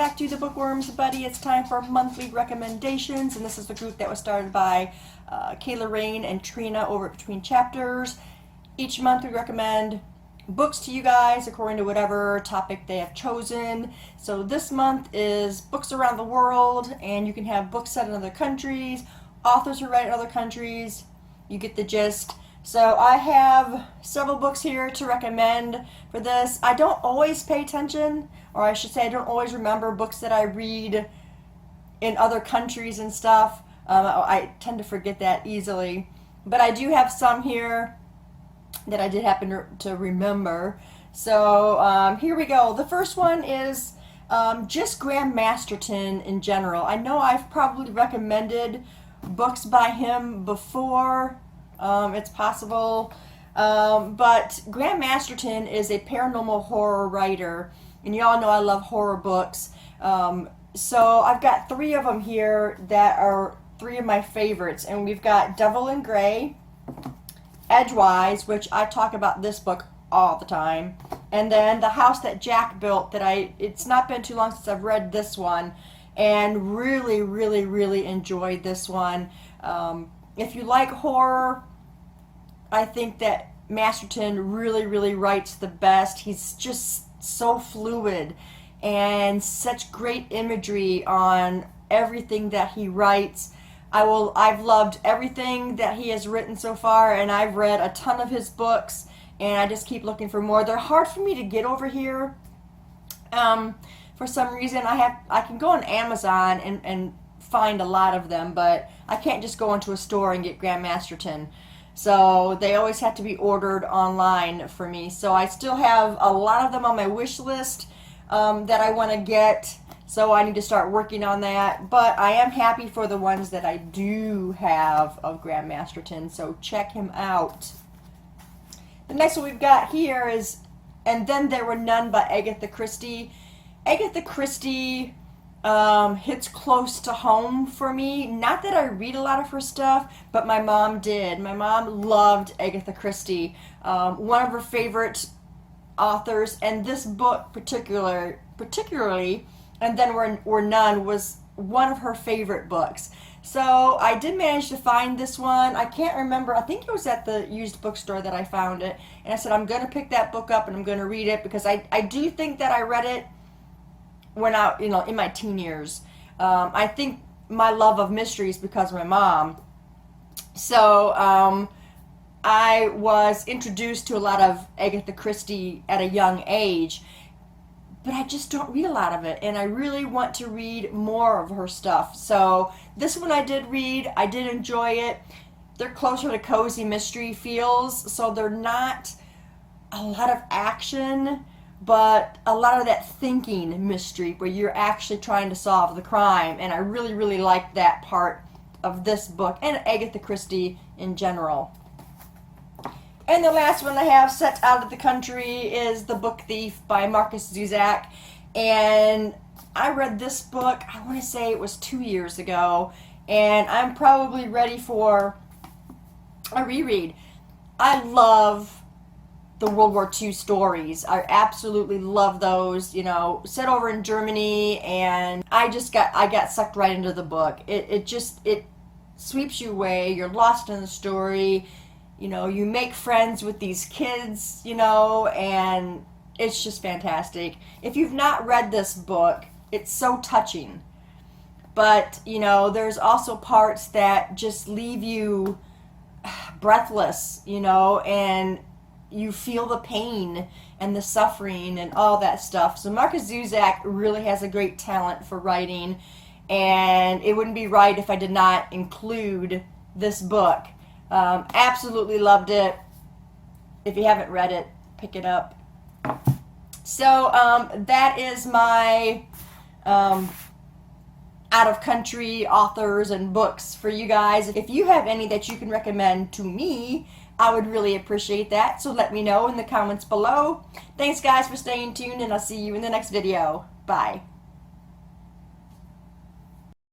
back to the Bookworms Buddy. It's time for monthly recommendations, and this is the group that was started by Kayla Rain and Trina over at Between Chapters. Each month we recommend books to you guys according to whatever topic they have chosen. So this month is books around the world, and you can have books set in other countries, authors who write in other countries. You get the gist. So I have several books here to recommend for this. I don't always pay attention, or I should say I don't always remember books that I read in other countries and stuff. I tend to forget that easily. But I do have some here that I did happen to remember. So here we go. The first one is just Graham Masterton in general. I know I've probably recommended books by him before. It's possible, but Graham Masterton is a paranormal horror writer, and you all know I love horror books. So I've got three of them here that are three of my favorites, and we've got Devil in Grey, Edgewise, which I talk about this book all the time, and then The House That Jack Built. It's not been too long since I've read this one, and really enjoyed this one. If you like horror, I think that Masterton really writes the best. He's just so fluid and such great imagery on everything that he writes. I've loved everything that he has written so far, and I've read a ton of his books, and I just keep looking for more. They're hard for me to get over here. For some reason, I can go on Amazon and find a lot of them, but I can't just go into a store and get Graham Masterton. So they always have to be ordered online for me. So I still have a lot of them on my wish list that I want to get. So I need to start working on that. But I am happy for the ones that I do have of Graham Masterton. So check him out. The next one we've got here is And Then There Were None by Agatha Christie. Agatha Christie hits close to home for me. Not that I read a lot of her stuff, but my mom did. My mom loved Agatha Christie, one of her favorite authors, and this book particularly, And Then Were None, was one of her favorite books. So I did manage to find this one. I can't remember. I think it was at the used bookstore that I found it, and I said I'm going to pick that book up and I'm going to read it, because I do think that I read it when in my teen years. I think my love of mysteries because of my mom. So I was introduced to a lot of Agatha Christie at a young age, but I just don't read a lot of it, and I really want to read more of her stuff. So this one I did read. I did enjoy it. They're closer to cozy mystery feels, so they're not a lot of action, but a lot of that thinking mystery where you're actually trying to solve the crime, and I really like that part of this book and Agatha Christie in general. And the last one I have set out of the country is The Book Thief by Markus Zusak, and I read this book, I want to say it was 2 years ago, and I'm probably ready for a reread. I love the World War II stories. I absolutely love those, set over in Germany, and I got sucked right into the book. It sweeps you away. You're lost in the story. You make friends with these kids, and it's just fantastic. If you've not read this book, it's so touching. But, there's also parts that just leave you breathless, and you feel the pain and the suffering and all that stuff. So Markus Zusak really has a great talent for writing, and it wouldn't be right if I did not include this book. Absolutely loved it. If you haven't read it, pick it up. So that is my out-of-country authors and books for you guys. If you have any that you can recommend to me, I would really appreciate that. So let me know in the comments below. Thanks guys for staying tuned, and I'll see you in the next video. Bye.